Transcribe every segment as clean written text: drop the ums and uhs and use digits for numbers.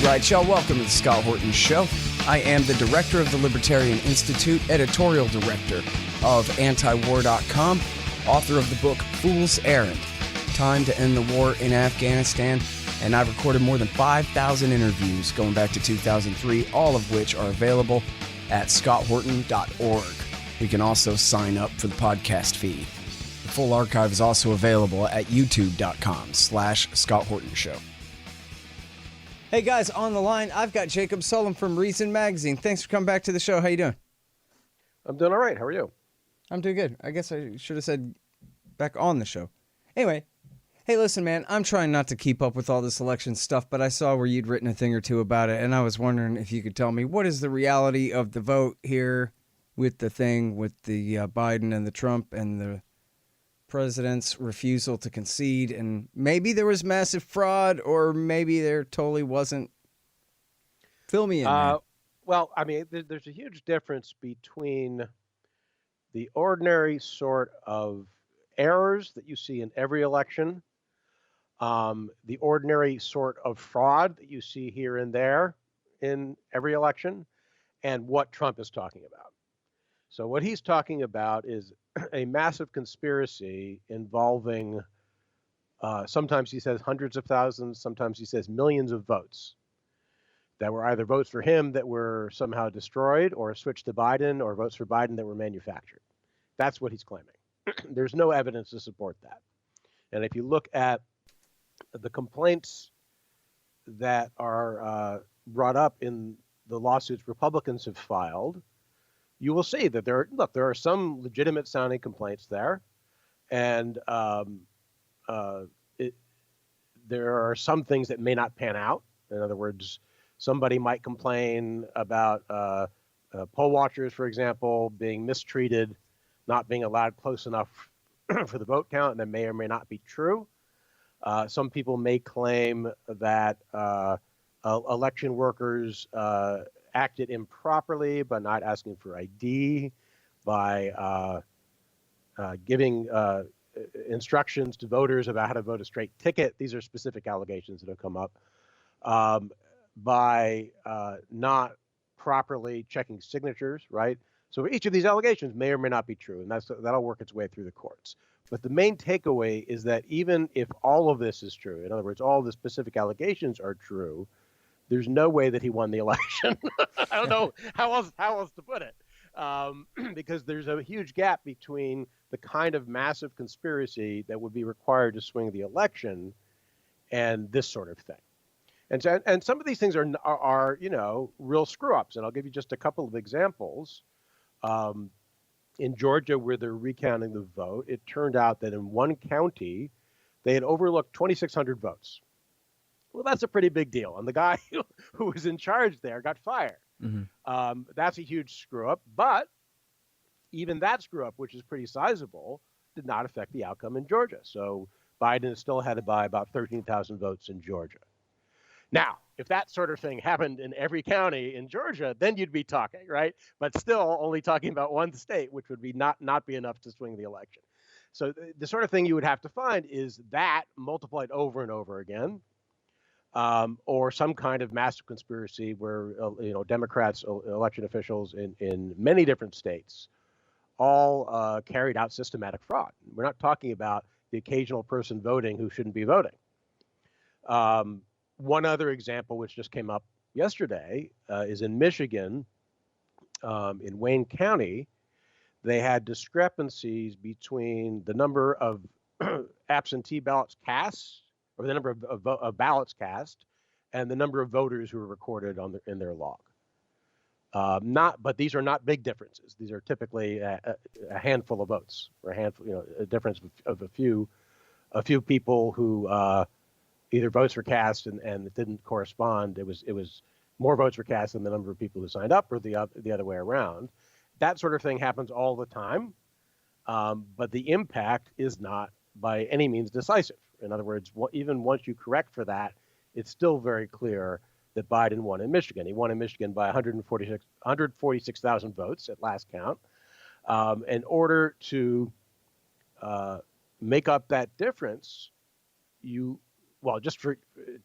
right, y'all. Welcome to the Scott Horton Show. I am the director of the Libertarian Institute, editorial director of antiwar.com, author of the book Fool's Errand, Time to End the War in Afghanistan, and I've recorded more than 5,000 interviews going back to 2003, all of which are available at scotthorton.org. You can also sign up for the podcast feed. The full archive is also available at youtube.com/Scott Horton Show. Hey guys, on the line, I've got Jacob Sullum from Reason Magazine. Thanks for coming back to the show. How you doing? I'm doing all right. How are you? I'm doing good. I guess I should have said back on the show. Anyway, hey, listen, man, I'm trying not to keep up with all this election stuff, but I saw where you'd written a thing or two about it, and I was wondering if you could tell me what is the reality of the vote here with the thing with the Biden and the Trump and the president's refusal to concede, and maybe there was massive fraud, or maybe there totally wasn't. Fill me in. Well, I mean, there's a huge difference between the ordinary sort of errors that you see in every election, the ordinary sort of fraud that you see here and there in every election, and what Trump is talking about. So what he's talking about is a massive conspiracy involving, sometimes he says hundreds of thousands, sometimes he says millions of votes that were either votes for him that were somehow destroyed or switched to Biden, or votes for Biden that were manufactured. That's what he's claiming. There's no evidence to support that. And if you look at the complaints that are brought up in the lawsuits Republicans have filed, you will see that there are some legitimate sounding complaints there, and there are some things that may not pan out. In other words, somebody might complain about poll watchers, for example, being mistreated, not being allowed close enough for the vote count, and that may or may not be true. Some people may claim that election workers acted improperly by not asking for ID, by giving instructions to voters about how to vote a straight ticket. These are specific allegations that have come up. By not properly checking signatures, right? So each of these allegations may or may not be true, and that'll work its way through the courts. But the main takeaway is that even if all of this is true, in other words, all the specific allegations are true, there's no way that he won the election. I don't know how else to put it, because there's a huge gap between the kind of massive conspiracy that would be required to swing the election and this sort of thing. And some of these things are real screw ups, and I'll give you just a couple of examples. In Georgia, where they're recounting the vote, it turned out that in one county, they had overlooked 2,600 votes. Well, that's a pretty big deal. And the guy who was in charge there got fired. Mm-hmm. That's a huge screw up. But even that screw up, which is pretty sizable, did not affect the outcome in Georgia. So Biden is still ahead by about 13,000 votes in Georgia. Now, if that sort of thing happened in every county in Georgia, then you'd be talking, right? But still only talking about one state, which would be not be enough to swing the election. So the sort of thing you would have to find is that multiplied over and over again, or some kind of massive conspiracy where Democrats, election officials in many different states, all carried out systematic fraud. We're not talking about the occasional person voting who shouldn't be voting. One other example, which just came up yesterday, is in Michigan, in Wayne County. They had discrepancies between the number of absentee ballots cast, or the number of ballots cast, and the number of voters who were recorded in their log. But these are not big differences. These are typically a handful of votes, or a difference of a few people who either votes were cast and it didn't correspond. It was more votes were cast than the number of people who signed up, or the other way around. That sort of thing happens all the time, but the impact is not by any means decisive. In other words, even once you correct for that, it's still very clear that Biden won in Michigan. He won in Michigan by 146,000 votes at last count. In order to make up that difference, you well, just to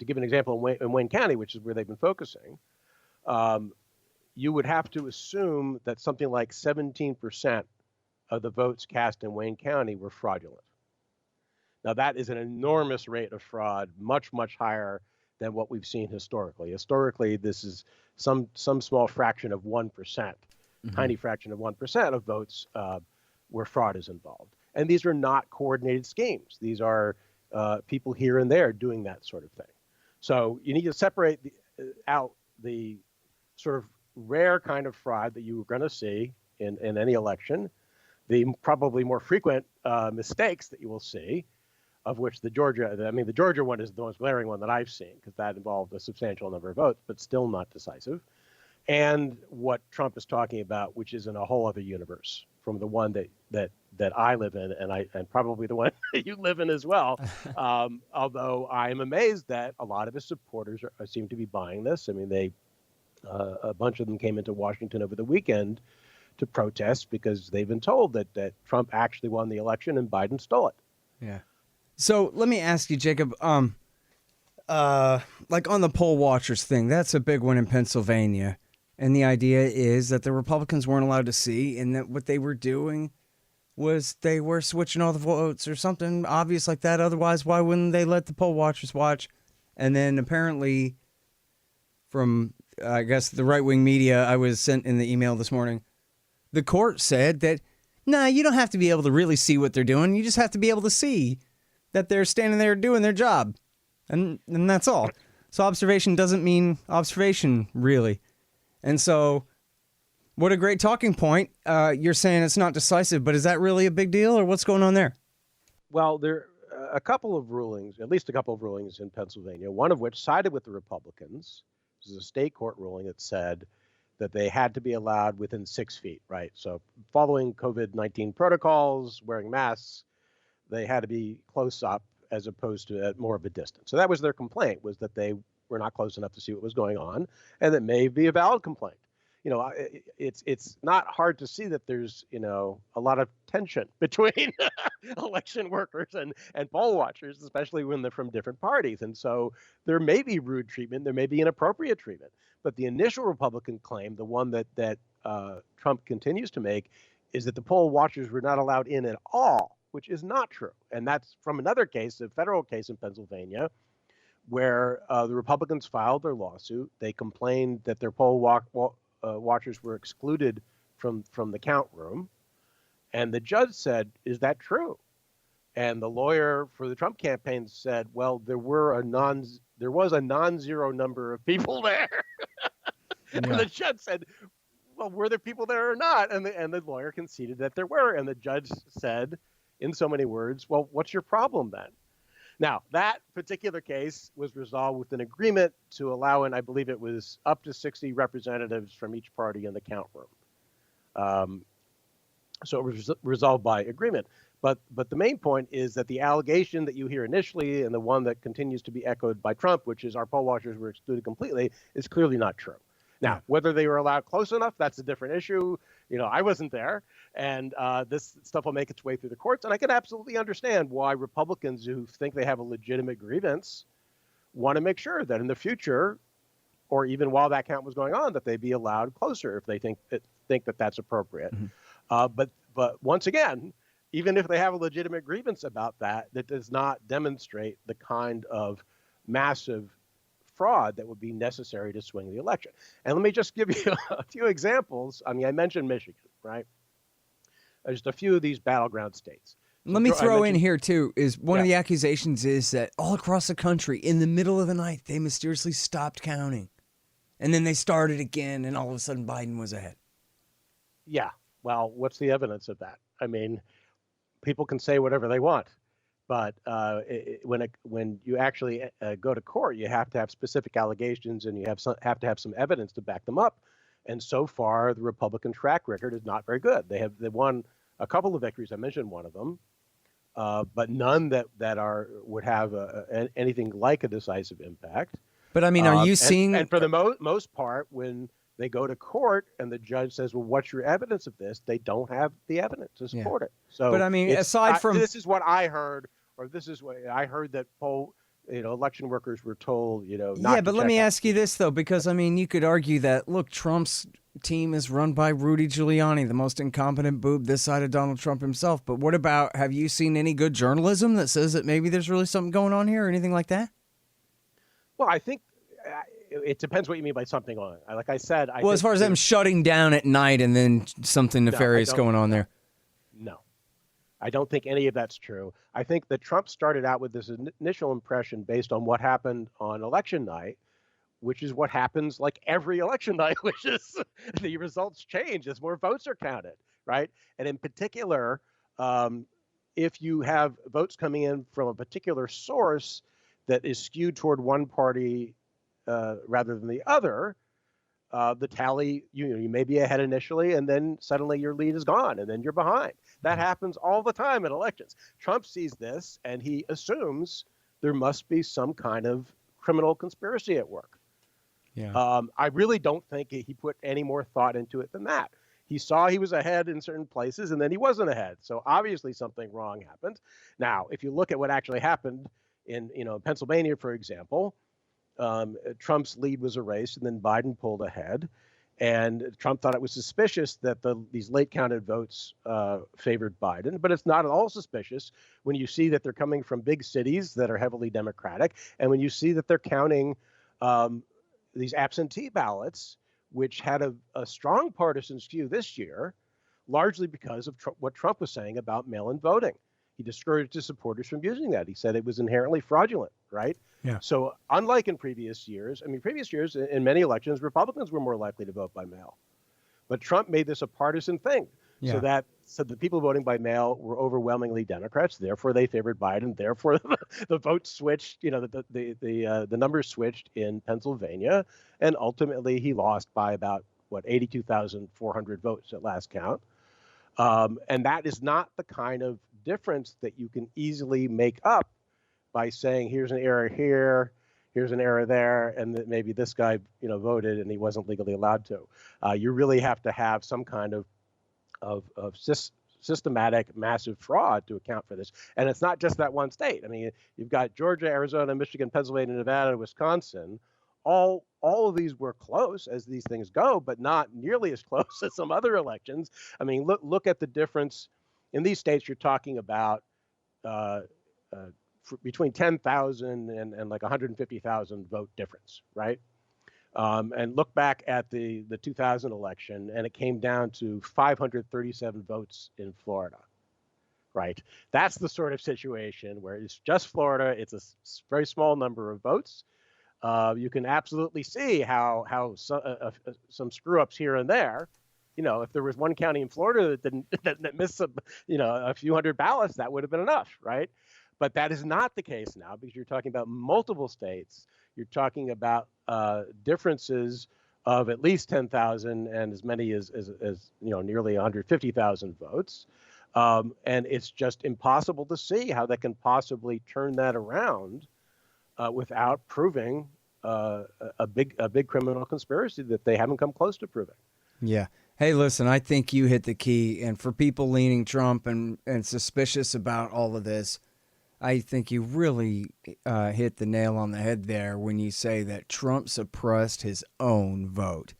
give an example in Wayne County, which is where they've been focusing, you would have to assume that something like 17% of the votes cast in Wayne County were fraudulent. Now, that is an enormous rate of fraud, much, much higher than what we've seen historically. Historically, this is some small fraction of 1%, tiny fraction of 1% of votes where fraud is involved. And these are not coordinated schemes. These are people here and there doing that sort of thing. So you need to separate out the sort of rare kind of fraud that you're going to see in any election, the probably more frequent mistakes that you will see, of which the Georgia one is the most glaring one that I've seen, because that involved a substantial number of votes, but still not decisive. And what Trump is talking about, which is in a whole other universe from the one that I live in, and probably the one that you live in as well. Although I am amazed that a lot of his supporters seem to be buying this. I mean, a bunch of them came into Washington over the weekend to protest because they've been told that Trump actually won the election and Biden stole it. Yeah. So let me ask you, Jacob, like on the poll watchers thing, that's a big one in Pennsylvania. And the idea is that the Republicans weren't allowed to see, and that what they were doing was they were switching all the votes or something obvious like that. Otherwise, why wouldn't they let the poll watchers watch? And then apparently from, I guess, the right-wing media I was sent in the email this morning, the court said that, nah, you don't have to be able to really see what they're doing. You just have to be able to see that they're standing there doing their job. And that's all. So observation doesn't mean observation, really. And so what a great talking point. You're saying it's not decisive, but is that really a big deal, or what's going on there? Well, there are a couple of rulings, at least a couple of rulings in Pennsylvania, one of which sided with the Republicans. This is a state court ruling that said that they had to be allowed within 6 feet, right? So following COVID-19 protocols, wearing masks, they had to be close up as opposed to at more of a distance. So that was their complaint, was that they were not close enough to see what was going on, and that may be a valid complaint. You know, it's not hard to see that there's, you know, a lot of tension between election workers and poll watchers, especially when they're from different parties. And so there may be rude treatment, there may be inappropriate treatment. But the initial Republican claim, the one that Trump continues to make, is that the poll watchers were not allowed in at all, which is not true. And that's from another case, a federal case in Pennsylvania, where the Republicans filed their lawsuit. They complained that their poll watchers were excluded from the count room. And the judge said, is that true? And the lawyer for the Trump campaign said, well, there was a non-zero number of people there. And the judge said, well, were there people there or not? And the lawyer conceded that there were. And the judge said, in so many words, well, what's your problem then? Now, that particular case was resolved with an agreement to allow in, I believe it was up to 60 representatives from each party in the count room. So it was resolved by agreement. But the main point is that the allegation that you hear initially, and the one that continues to be echoed by Trump, which is our poll watchers were excluded completely, is clearly not true. Now, whether they were allowed close enough, that's a different issue. You know, I wasn't there, and this stuff will make its way through the courts. And I can absolutely understand why Republicans who think they have a legitimate grievance want to make sure that in the future, or even while that count was going on, that they be allowed closer if they think that that's appropriate. But once again, even if they have a legitimate grievance about that, that does not demonstrate the kind of massive fraud that would be necessary to swing the election. And let me just give you a few examples. I mean, I mentioned Michigan, right? Just a few of these battleground states. So let me throw in here, too, is one of the accusations is that all across the country, in the middle of the night, they mysteriously stopped counting. And then they started again, and all of a sudden Biden was ahead. Yeah. Well, what's the evidence of that? I mean, people can say whatever they want. But when you actually go to court, you have to have specific allegations, and you have to have some evidence to back them up. And so far, the Republican track record is not very good. They won a couple of victories. I mentioned one of them, but none that would have anything like a decisive impact. But I mean, are you seeing? And for the most part, when they go to court and the judge says, well, what's your evidence of this? They don't have the evidence to support it. So, but I mean, aside from this is what I heard, or this is what I heard, that election workers were told, not Yeah, to but let check me out. ask you this, though, because, I mean, you could argue that, look, Trump's team is run by Rudy Giuliani, the most incompetent boob this side of Donald Trump himself. But what about, have you seen any good journalism that says that maybe there's really something going on here or anything like that? Well, I think it depends what you mean by something on. Like I said, Well, as far as them shutting down at night and then something nefarious going on there. No, I don't think any of that's true. I think that Trump started out with this initial impression based on what happened on election night, which is what happens like every election night, which is the results change as more votes are counted, right? And in particular, if you have votes coming in from a particular source that is skewed toward one party rather than the other, the tally, you may be ahead initially, and then suddenly your lead is gone, and then you're behind. That happens all the time in elections. Trump sees this, and he assumes there must be some kind of criminal conspiracy at work. Yeah. I really don't think he put any more thought into it than that. He saw he was ahead in certain places, and then he wasn't ahead. So obviously something wrong happened. Now, if you look at what actually happened in Pennsylvania, for example, Trump's lead was erased, and then Biden pulled ahead. And Trump thought it was suspicious that these late counted votes favored Biden, but it's not at all suspicious when you see that they're coming from big cities that are heavily Democratic, and when you see that they're counting these absentee ballots, which had a strong partisan skew this year, largely because of what Trump was saying about mail-in voting. He discouraged his supporters from using that. He said it was inherently fraudulent, right? Yeah. So unlike in previous years, in many elections, Republicans were more likely to vote by mail. But Trump made this a partisan thing. Yeah. So the people voting by mail were overwhelmingly Democrats. Therefore, they favored Biden. Therefore, the vote switched. The numbers switched in Pennsylvania, and ultimately he lost by about 82,400 votes at last count. And that is not the kind of difference that you can easily make up by saying, here's an error here, here's an error there, and that maybe this guy, voted and he wasn't legally allowed to. You really have to have some kind of systematic, massive fraud to account for this. And it's not just that one state. I mean, you've got Georgia, Arizona, Michigan, Pennsylvania, Nevada, Wisconsin. All of these were close as these things go, but not nearly as close as some other elections. I mean, look at the difference in these states. You're talking about between 10,000 and like 150,000 vote difference, right? And look back at the 2000 election, and it came down to 537 votes in Florida, right? That's the sort of situation where it's just Florida. It's a very small number of votes. You can absolutely see how some screw ups here and there. If there was one county in Florida that missed a few hundred ballots, that would have been enough, right? But that is not the case now, because you're talking about multiple states. You're talking about differences of at least 10,000 and as many as nearly 150,000 votes. And it's just impossible to see how they can possibly turn that around without proving a big criminal conspiracy that they haven't come close to proving. Yeah. Hey, listen, I think you hit the key. And for people leaning Trump and suspicious about all of this, I think you really hit the nail on the head there when you say that Trump suppressed his own vote.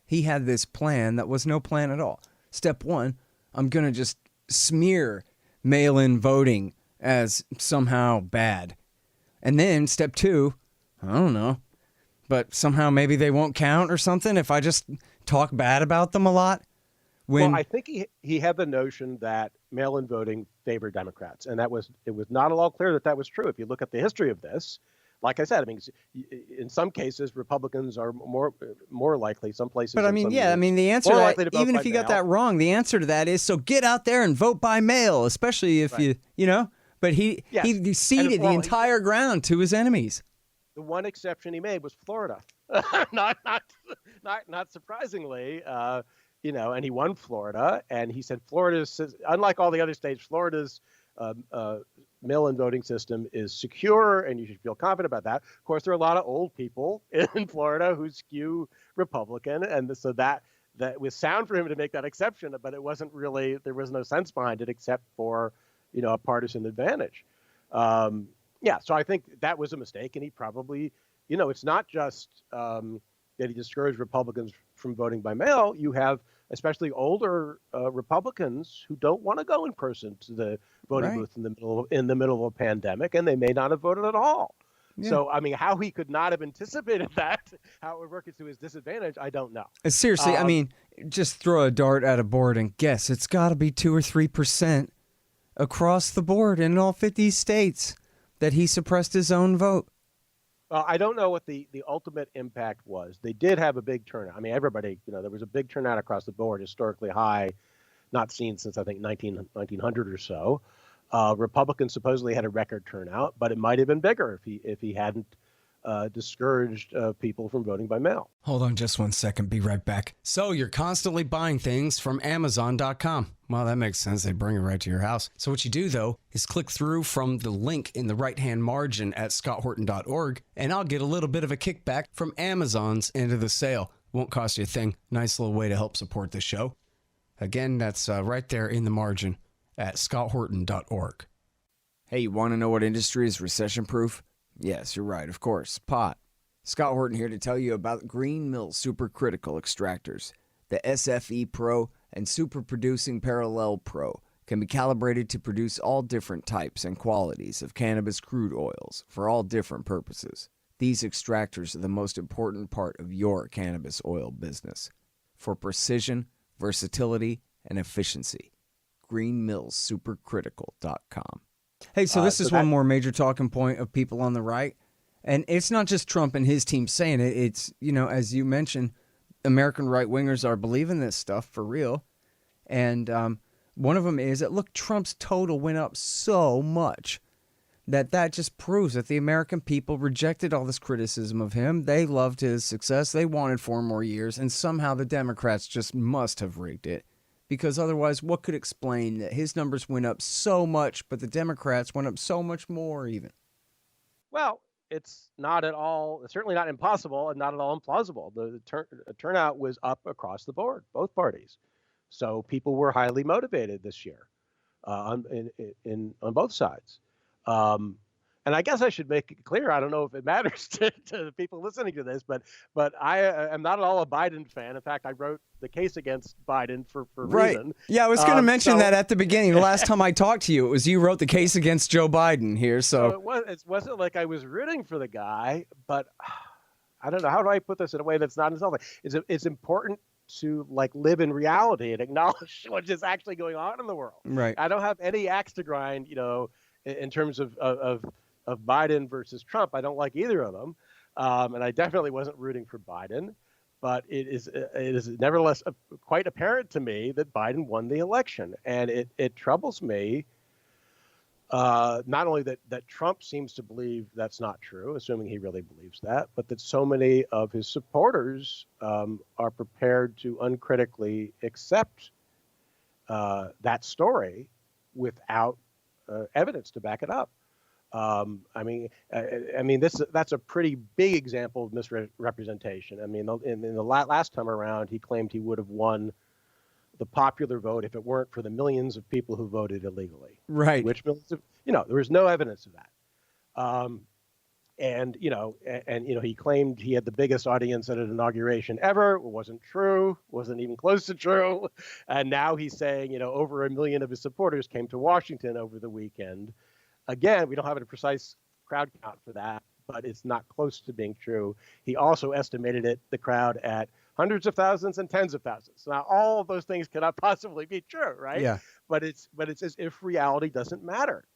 He had this plan that was no plan at all. Step one, I'm going to just smear mail-in voting as somehow bad. And then step two, I don't know, but somehow maybe they won't count or something if I just talk bad about them a lot. Well, I think he had the notion that mail-in voting favored Democrats, and it was not at all clear that was true. If you look at the history of this, like I said, I mean, in some cases Republicans are more likely. Some places, but I mean, yeah, I mean, the answer to that, even if you got that wrong, the answer to that is so get out there and vote by mail, especially if you know. But he ceded the entire ground to his enemies. The one exception he made was Florida, not surprisingly. And he won Florida, and he said Florida's, unlike all the other states, Florida's mail-in voting system is secure, and you should feel confident about that. Of course, there are a lot of old people in Florida who skew Republican, and so that was sound for him to make that exception, but it wasn't really, there was no sense behind it except for, a partisan advantage. Yeah, so I think that was a mistake, and he probably, it's not just that he discouraged Republicans from voting by mail. You have especially older Republicans who don't want to go in person to the voting Right. booth in the middle of a pandemic, and they may not have voted at all. Yeah. So, I mean, how he could not have anticipated that, how it would work to his disadvantage, I don't know. Seriously, I mean, just throw a dart at a board and guess. It's got to be 2 or 3% across the board in all 50 states that he suppressed his own vote. I don't know what the ultimate impact was. They did have a big turnout. I mean, everybody, there was a big turnout across the board, historically high, not seen since, I think, 1900 or so. Republicans supposedly had a record turnout, but it might have been bigger if he hadn't discouraged people from voting by mail. Hold on just 1 second. Be right back. So you're constantly buying things from Amazon.com. Well, that makes sense. They bring it right to your house. So what you do, though, is click through from the link in the right-hand margin at scotthorton.org, and I'll get a little bit of a kickback from Amazon's end of the sale. Won't cost you a thing. Nice little way to help support the show. Again, that's right there in the margin at scotthorton.org. Hey, you want to know what industry is recession-proof? Yes, you're right, of course. Pot. Scott Horton here to tell you about Green Mill Supercritical Extractors. The SFE Pro and Super Producing Parallel Pro can be calibrated to produce all different types and qualities of cannabis crude oils for all different purposes. These extractors are the most important part of your cannabis oil business. For precision, versatility, and efficiency. greenmillsupercritical.com. Hey, so this is one more major talking point of people on the right. And it's not just Trump and his team saying it. It's, as you mentioned, American right-wingers are believing this stuff for real. And one of them is that, look, Trump's total went up so much that just proves that the American people rejected all this criticism of him. They loved his success. They wanted 4 more years. And somehow the Democrats just must have rigged it. Because otherwise, what could explain that his numbers went up so much, but the Democrats went up so much more even? Well, it's not at all, certainly not impossible and not at all implausible. The turnout was up across the board, both parties. So people were highly motivated this year on both sides. And I guess I should make it clear, I don't know if it matters to the people listening to this, but I am not at all a Biden fan. In fact, I wrote the case against Biden for reason. Yeah, I was going to mention that at the beginning. The last time I talked to you, it was you wrote the case against Joe Biden here. So it wasn't like I was rooting for the guy, but I don't know. How do I put this in a way that's not insulting? It's important to live in reality and acknowledge what is actually going on in the world. Right. I don't have any axe to grind, in terms of Biden versus Trump. I don't like either of them. And I definitely wasn't rooting for Biden. But it is nevertheless quite apparent to me that Biden won the election. And it troubles me not only that Trump seems to believe that's not true, assuming he really believes that, but that so many of his supporters are prepared to uncritically accept that story without evidence to back it up. That's a pretty big example of misrepresentation. I mean, in the last time around, he claimed he would have won the popular vote if it weren't for the millions of people who voted illegally. Right. Which millions of, there was no evidence of that. He claimed he had the biggest audience at an inauguration ever. It wasn't true. Wasn't even close to true. And now he's saying, over 1 million of his supporters came to Washington over the weekend. Again, we don't have a precise crowd count for that, but it's not close to being true. He also estimated the crowd at hundreds of thousands and tens of thousands. Now, all of those things cannot possibly be true, right? Yeah. But it's as if reality doesn't matter.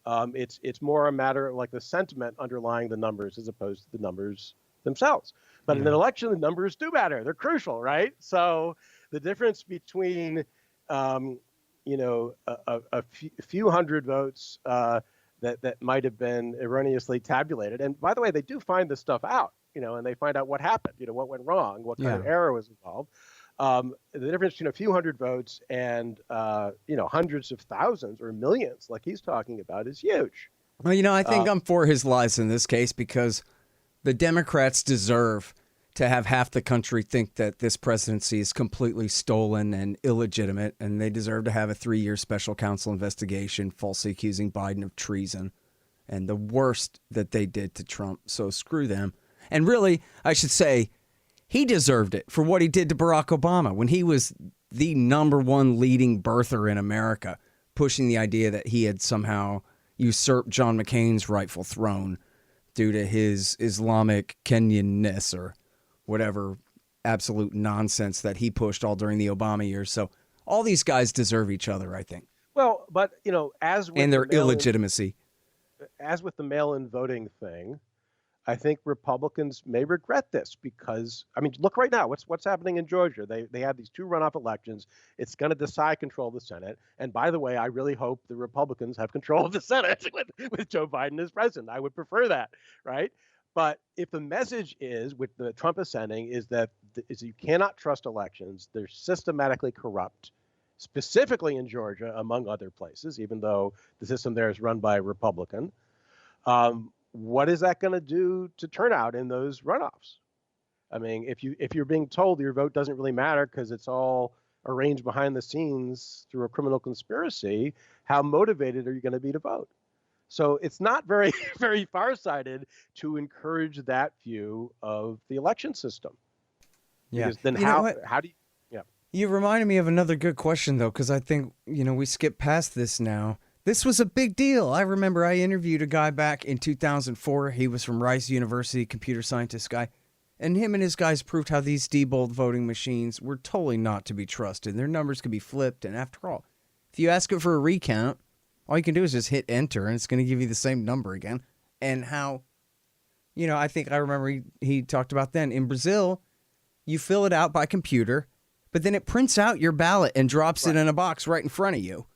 It's more a matter of the sentiment underlying the numbers as opposed to the numbers themselves. But in an election, the numbers do matter. They're crucial, right? So the difference between a few hundred votes that might have been erroneously tabulated. And by the way, they do find this stuff out, and they find out what happened, what went wrong, what kind of error was involved. The difference between a few hundred votes and, hundreds of thousands or millions, like he's talking about, is huge. Well, I think I'm for his lies in this case because the Democrats deserve to have half the country think that this presidency is completely stolen and illegitimate, and they deserve to have a 3-year special counsel investigation falsely accusing Biden of treason and the worst that they did to Trump. So screw them. And really, I should say, he deserved it for what he did to Barack Obama when he was the #1 leading birther in America, pushing the idea that he had somehow usurped John McCain's rightful throne due to his Islamic Kenyanness or whatever absolute nonsense that he pushed all during the Obama years. So all these guys deserve each other, I think. Well, but, as with and their illegitimacy. As with the mail-in voting thing, I think Republicans may regret this because, look right now, what's happening in Georgia? They had these 2 runoff elections. It's going to decide control of the Senate. And by the way, I really hope the Republicans have control of the Senate with Joe Biden as president. I would prefer that, right? But if the message is, with the Trump is sending, is that you cannot trust elections, they're systematically corrupt, specifically in Georgia, among other places, even though the system there is run by a Republican. What is that going to do to turnout in those runoffs? If you're being told your vote doesn't really matter because it's all arranged behind the scenes through a criminal conspiracy, how motivated are you going to be to vote? So it's not very, very farsighted to encourage that view of the election system. Yeah. Because then how do you? Yeah. You reminded me of another good question, though, because I think, we skip past this now. This was a big deal. I remember I interviewed a guy back in 2004. He was from Rice University, computer scientist guy. And him and his guys proved how these Diebold voting machines were totally not to be trusted. Their numbers could be flipped. And after all, if you ask it for a recount, all you can do is just hit enter, and it's going to give you the same number again. And how, I think I remember he talked about then. In Brazil, you fill it out by computer, but then it prints out your ballot and drops it in a box right in front of you.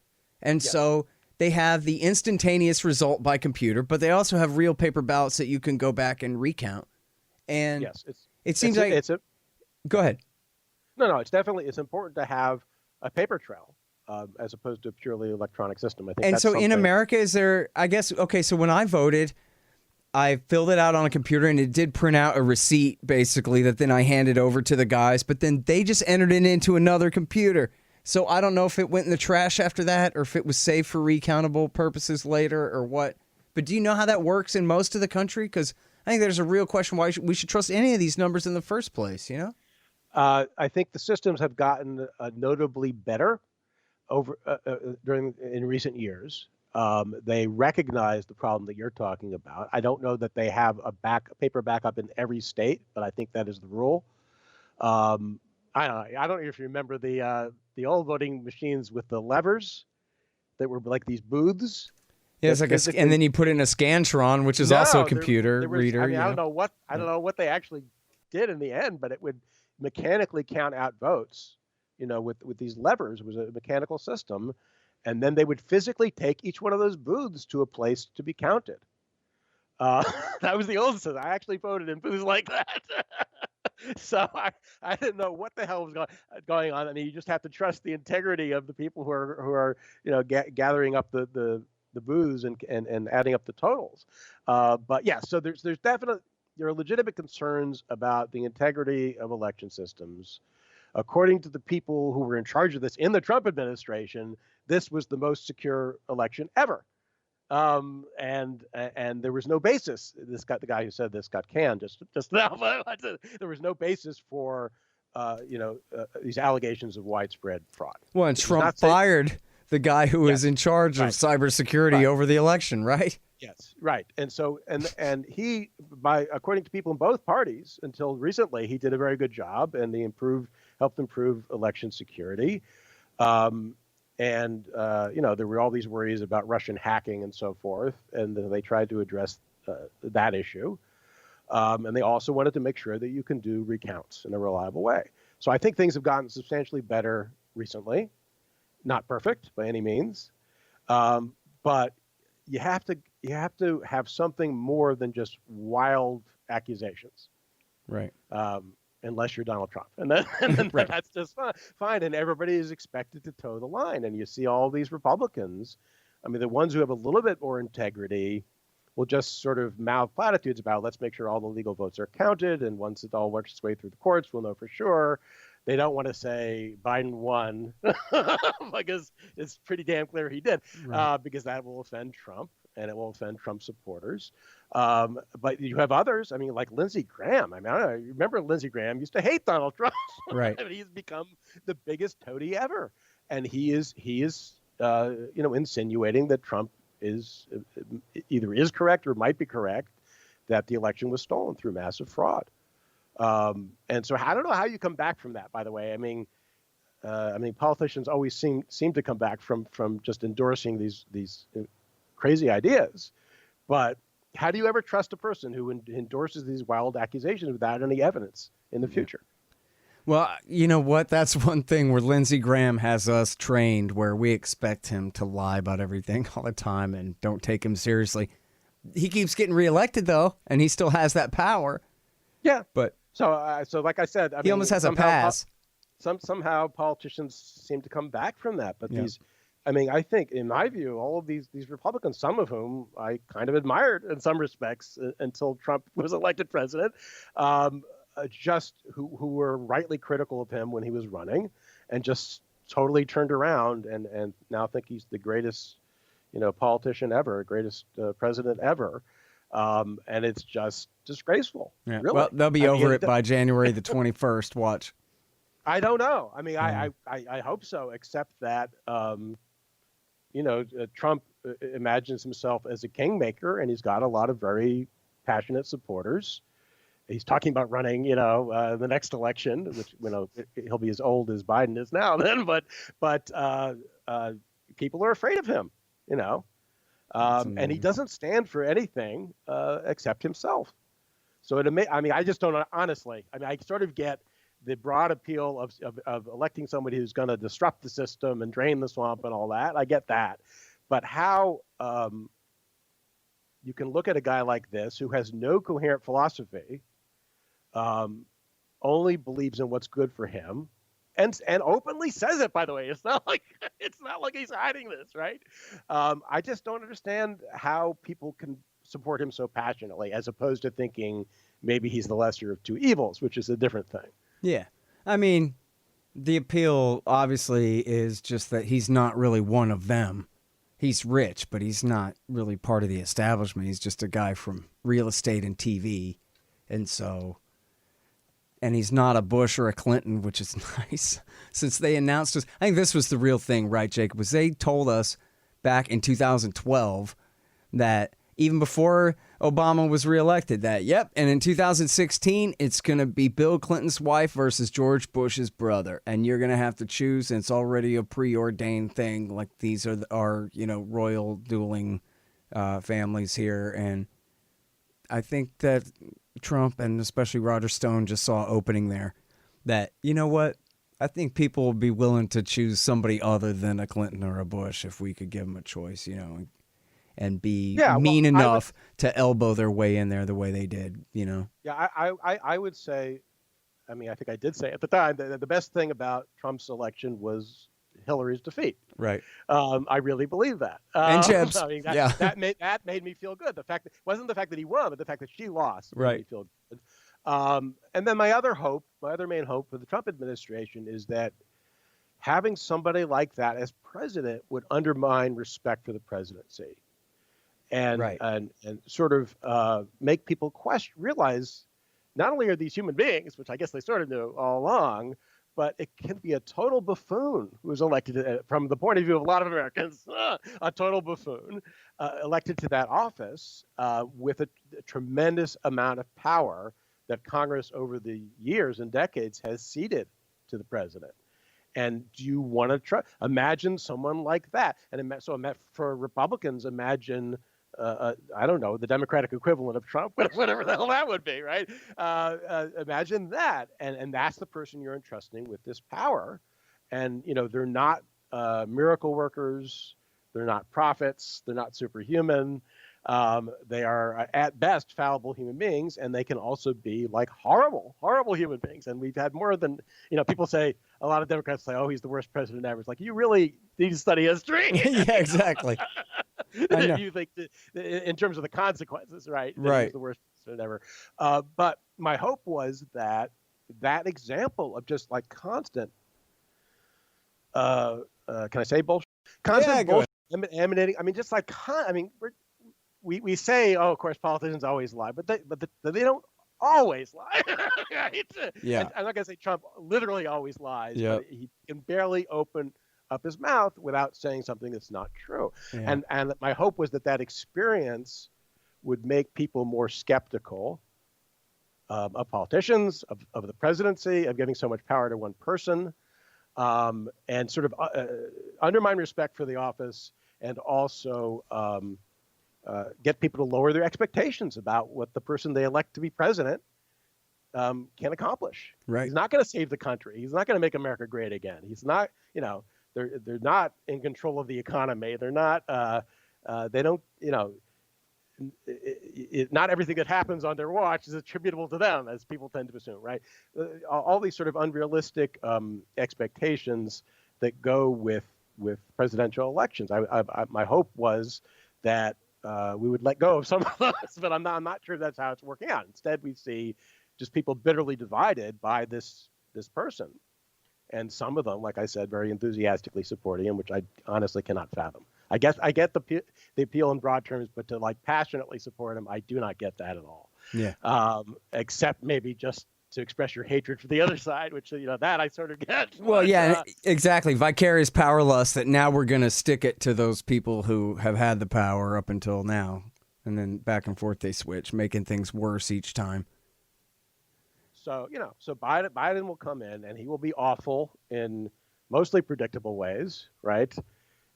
And so they have the instantaneous result by computer, but they also have real paper ballots that you can go back and recount. And yes, it seems like go ahead. No, it's important to have a paper trail as opposed to a purely electronic system. I think. And that's so something. in America, is there? I guess okay. So when I voted, I filled it out on a computer, and it did print out a receipt, basically, that then I handed over to the guys. But then they just entered it into another computer. So I don't know if it went in the trash after that, or if it was saved for recountable purposes later, or what. But do you know how that works in most of the country? Because I think there's a real question why we should trust any of these numbers in the first place. I think the systems have gotten notably better in recent years. They recognize the problem that you're talking about. I don't know that they have a paper backup in every state, but I think that is the rule. I don't know if you remember the old voting machines with the levers that were like these booths. Yeah, it's like and then you put in a Scantron, which is also a computer reader. I don't know what they actually did in the end, but it would mechanically count out votes. With these levers. It was a mechanical system, and then they would physically take each one of those booths to a place to be counted. That was the old system. I actually voted in booths like that. So I didn't know what the hell was going on. You just have to trust the integrity of the people who are gathering up the booths and adding up the totals. But yeah, so there are legitimate concerns about the integrity of election systems. According to the people who were in charge of this in the Trump administration, this was the most secure election ever. And there was no basis. The guy who said this got canned just now. There was no basis for these allegations of widespread fraud. Well, and Trump fired the guy who was in charge of cybersecurity over the election, right? Yes, right. And so and he, according to people in both parties, until recently, he did a very good job, and he helped improve election security. There were all these worries about Russian hacking and so forth, and they tried to address that issue. And they also wanted to make sure that you can do recounts in a reliable way. So I think things have gotten substantially better recently. Not perfect by any means, but you have to have something more than just wild accusations, right? Unless you're Donald Trump, and then right. That's just fine. And everybody is expected to toe the line. And you see all these Republicans, the ones who have a little bit more integrity will just sort of mouth platitudes about let's make sure all the legal votes are counted, and once it all works its way through the courts, we'll know for sure. They don't want to say Biden won because it's pretty damn clear he did, right. Because that will offend Trump. and it will offend Trump supporters. But you have others. I mean, like Lindsey Graham. I mean, I don't know. You remember Lindsey Graham used to hate Donald Trump. Right. I mean, he's become the biggest toady ever, and he is insinuating that Trump is either is correct or might be correct that the election was stolen through massive fraud. And so I don't know how you come back from that. By the way, I mean, politicians always seem to come back from just endorsing these crazy ideas. But how do you ever trust a person who endorses these wild accusations without any evidence in the future? Well, you know what? That's one thing where Lindsey Graham has us trained, where we expect him to lie about everything all the time and don't take him seriously. He keeps getting reelected, though, and he still has that power. Yeah. But so like I said, he almost has a pass. Somehow politicians seem to come back from that. But Yeah. I think, in my view, all of these Republicans, some of whom I kind of admired in some respects until Trump was elected president, just who were rightly critical of him when he was running, and just totally turned around and now think he's the greatest, politician ever, greatest president ever. And it's just disgraceful. Yeah. Really. Well, they'll be over it by January the 21st. Watch. I don't know. I mean, I hope so, except that, Trump imagines himself as a kingmaker, and he's got a lot of very passionate supporters. He's talking about running, the next election, which, he'll be as old as Biden is now then, but people are afraid of him, and he doesn't stand for anything except himself. So I just don't, honestly, I sort of get the broad appeal of electing somebody who's going to disrupt the system and drain the swamp and all that. I get that. But how you can look at a guy like this who has no coherent philosophy, only believes in what's good for him, and openly says it, by the way. It's not like he's hiding this, right? I just don't understand how people can support him so passionately, as opposed to thinking maybe he's the lesser of two evils, which is a different thing. Yeah. I mean, the appeal obviously is just that he's not really one of them. He's rich, but he's not really part of the establishment. He's just a guy from real estate and TV. And he's not a Bush or a Clinton, which is nice. Since they announced us, I think this was the real thing, right, Jacob, was they told us back in 2012 that even before Obama was reelected, that, and in 2016, it's going to be Bill Clinton's wife versus George Bush's brother. And you're going to have to choose, and it's already a preordained thing. Like, these are our royal dueling families here. And I think that Trump and especially Roger Stone just saw opening there that, you know what? I think people would be willing to choose somebody other than a Clinton or a Bush if we could give them a choice, and be mean enough to elbow their way in there the way they did, Yeah, I would say, I think I did say at the time that the best thing about Trump's election was Hillary's defeat. Right. I really believe that. And Jeb's. That made me feel good. Wasn't the fact that he won, but the fact that she lost made me feel good. And then my other main hope for the Trump administration is that having somebody like that as president would undermine respect for the presidency. And sort of make people realize not only are these human beings, which I guess they sort of knew all along, but it can be a total buffoon who is elected, from the point of view of a lot of Americans, a total buffoon elected to that office with a tremendous amount of power that Congress over the years and decades has ceded to the president. And do you want to imagine someone like that? And so for Republicans, imagine I don't know, the Democratic equivalent of Trump, whatever the hell that would be, right? Imagine that. And that's the person you're entrusting with this power. And, they're not miracle workers. They're not prophets. They're not superhuman. They are, at best, fallible human beings. And they can also be like horrible, horrible human beings. And we've had more than, people say, a lot of Democrats say, oh, he's the worst president ever. It's like, you really need to study history. Yeah, exactly. You think that, in terms of the consequences, right? He's the worst president ever. But my hope was that example of just like constant, can I say bullshit? Constant bullshit emanating. Just like, we say, oh, of course, politicians always lie, but they don't always lie. Right? Yeah. I'm not going to say Trump literally always lies, Yep. but he can barely open up his mouth without saying something that's not true. Yeah. And my hope was that experience would make people more skeptical of politicians, of the presidency, of giving so much power to one person, and sort of undermine respect for the office, and also get people to lower their expectations about what the person they elect to be president can accomplish. Right. He's not going to save the country. He's not going to make America great again. He's not, they're not in control of the economy. They're not, they don't, not everything that happens on their watch is attributable to them, as people tend to assume, right? All these sort of unrealistic expectations that go with presidential elections. My hope was that we would let go of some of those, but I'm not sure that's how it's working out. Instead, we see just people bitterly divided by this person, and some of them, like I said, very enthusiastically supporting him, which I honestly cannot fathom. I get the appeal in broad terms, but to passionately support him, I do not get that at all. Yeah. Except maybe just to express your hatred for the other side, which that I sort of get. Well, but, yeah, exactly. Vicarious power lust, that now we're going to stick it to those people who have had the power up until now, and then back and forth they switch, making things worse each time. So so Biden will come in and he will be awful in mostly predictable ways, right?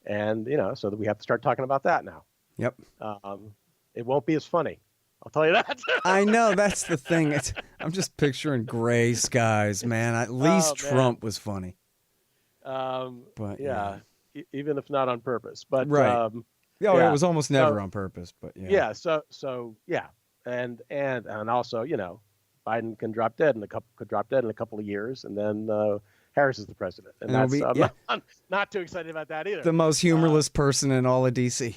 And so that we have to start talking about that now. Yep. It won't be as funny, I'll tell you that. I know, that's the thing. I'm just picturing gray skies, man. At least Trump was funny. But yeah, even if not on purpose. But right. It was almost never on purpose. But yeah. Yeah. So yeah, and also Biden can drop dead in a couple of years, and then Harris is the president, and that's I'm not too excited about that either. The most humorless person in all of DC.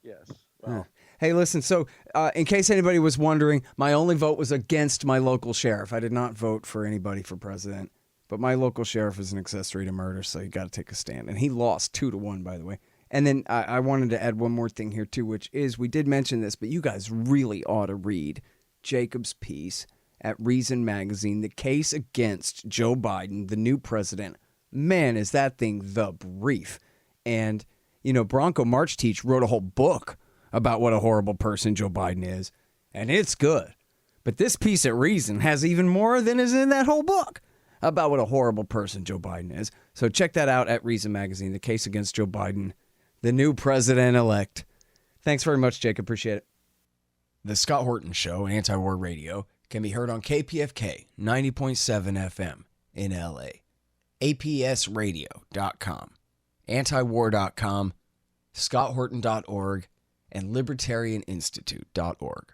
Yes. Well. Hey, listen, so in case anybody was wondering, my only vote was against my local sheriff. I did not vote for anybody for president, but my local sheriff is an accessory to murder, so you got to take a stand. And he lost 2-1, by the way. And then I wanted to add one more thing here, too, which is, we did mention this, but you guys really ought to read Jacob's piece at Reason Magazine, The Case Against Joe Biden, the New President. Man, is that thing the brief. And, Bronco March Teach wrote a whole book about what a horrible person Joe Biden is, and it's good. But this piece at Reason has even more than is in that whole book about what a horrible person Joe Biden is. So check that out at Reason Magazine, The Case Against Joe Biden, the New President-elect. Thanks very much, Jake. Appreciate it. The Scott Horton Show, Anti-War Radio, can be heard on KPFK 90.7 FM in LA, APSradio.com, antiwar.com, scotthorton.org, and libertarianinstitute.org.